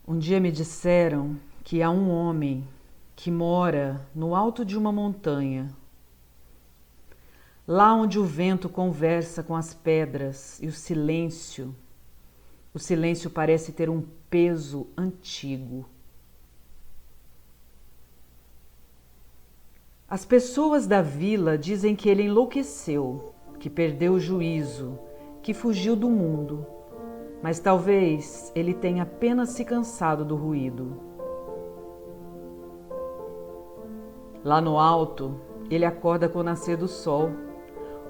Um dia me disseram que há um homem que mora no alto de uma montanha, lá onde o vento conversa com as pedras e o silêncio parece ter um peso antigo. As pessoas da vila dizem que ele enlouqueceu, que perdeu o juízo, que fugiu do mundo, mas talvez ele tenha apenas se cansado do ruído. Lá no alto, ele acorda com o nascer do sol,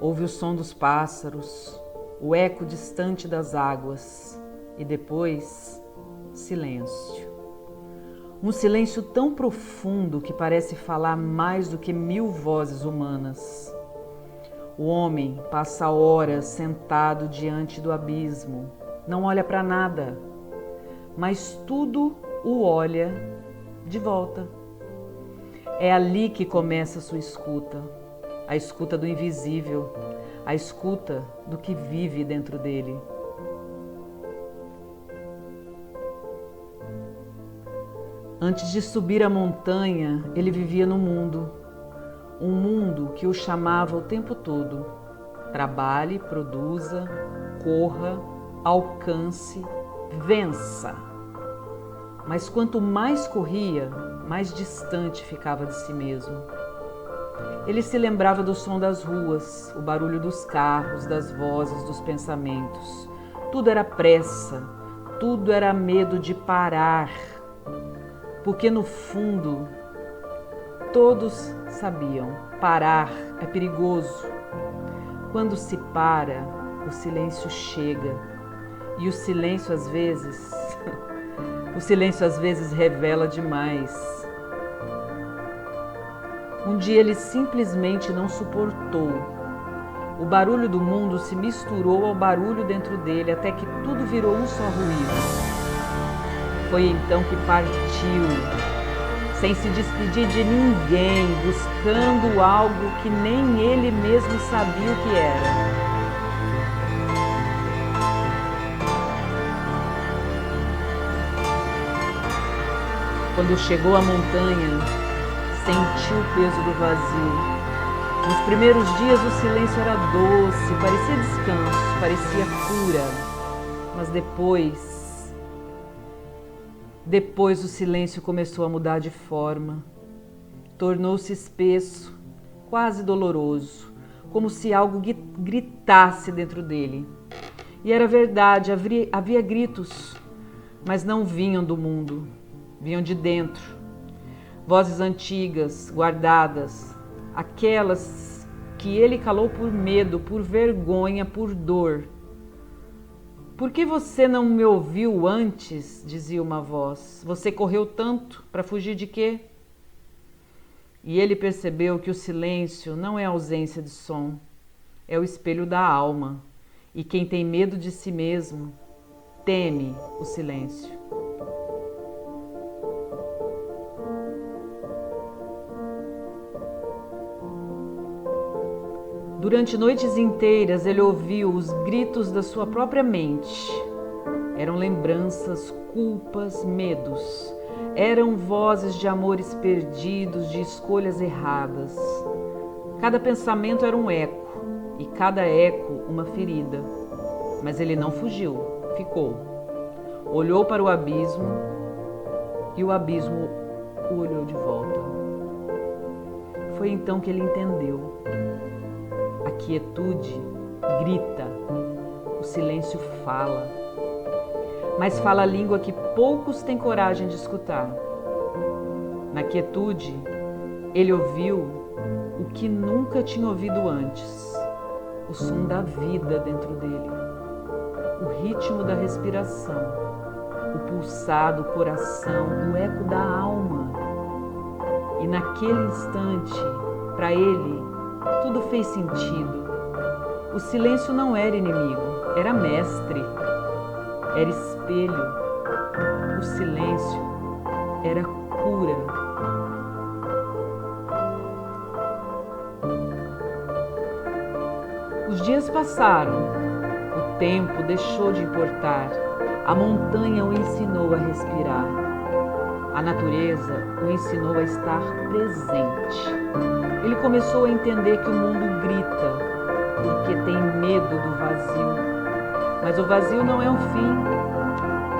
ouve o som dos pássaros, o eco distante das águas e depois, silêncio. Um silêncio tão profundo que parece falar mais do que 1000 vozes humanas. O homem passa horas sentado diante do abismo, não olha para nada, mas tudo o olha de volta. É ali que começa a sua escuta, a escuta do invisível, a escuta do que vive dentro dele. Antes de subir a montanha, ele vivia no mundo, um mundo que o chamava o tempo todo. Trabalhe, produza, corra, alcance, vença. Mas quanto mais corria, mais distante ficava de si mesmo. Ele se lembrava do som das ruas, o barulho dos carros, das vozes, dos pensamentos. Tudo era pressa, tudo era medo de parar. Porque no fundo, todos sabiam, parar é perigoso. Quando se para, o silêncio chega. E o silêncio às vezes revela demais. Um dia ele simplesmente não suportou. O barulho do mundo se misturou ao barulho dentro dele, até que tudo virou um só ruído. Foi então que partiu, sem se despedir de ninguém, buscando algo que nem ele mesmo sabia o que era. Quando chegou à montanha, sentiu o peso do vazio. Nos primeiros dias o silêncio era doce, parecia descanso, parecia cura. Mas depois o silêncio começou a mudar de forma. Tornou-se espesso, quase doloroso, como se algo gritasse dentro dele. E era verdade, havia gritos, mas não vinham do mundo, vinham de dentro. Vozes antigas, guardadas, aquelas que ele calou por medo, por vergonha, por dor. Por que você não me ouviu antes? Dizia uma voz. Você correu tanto para fugir de quê? E ele percebeu que o silêncio não é ausência de som, é o espelho da alma. E quem tem medo de si mesmo, teme o silêncio. Durante noites inteiras ele ouviu os gritos da sua própria mente. Eram lembranças, culpas, medos. Eram vozes de amores perdidos, de escolhas erradas. Cada pensamento era um eco, e cada eco uma ferida. Mas ele não fugiu, ficou. Olhou para o abismo, e o abismo o olhou de volta. Foi então que ele entendeu. A quietude grita, o silêncio fala, mas fala a língua que poucos têm coragem de escutar. Na quietude, ele ouviu o que nunca tinha ouvido antes, o som da vida dentro dele, o ritmo da respiração, o pulsar do coração, o eco da alma. E naquele instante, para ele, tudo fez sentido. O silêncio não era inimigo, era mestre, era espelho. O silêncio era cura. Os dias passaram, o tempo deixou de importar. A montanha o ensinou a respirar. A natureza o ensinou a estar presente. Ele começou a entender que o mundo grita e que tem medo do vazio. Mas o vazio não é um fim,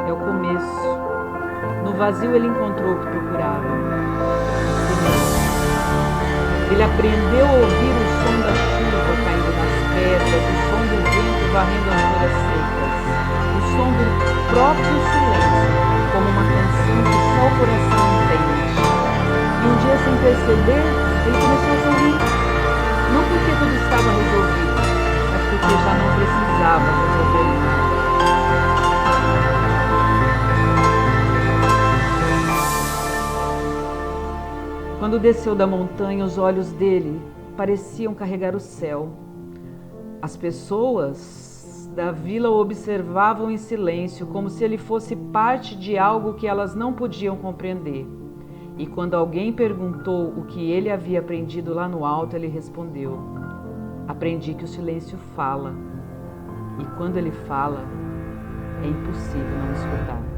é o começo. No vazio ele encontrou o que procurava, o silêncio. Ele aprendeu a ouvir o som da chuva caindo nas pedras, o som do vento varrendo as folhas secas, o som do próprio silêncio, como uma canção que só o coração entende. E um dia, sem perceber, ele começou a sorrir. Não porque tudo estava resolvido, mas porque já não precisava resolver nada. Quando desceu da montanha, os olhos dele pareciam carregar o céu. As pessoas da vila o observavam em silêncio, como se ele fosse parte de algo que elas não podiam compreender. E quando alguém perguntou o que ele havia aprendido lá no alto, ele respondeu: aprendi que o silêncio fala. E quando ele fala, é impossível não escutar.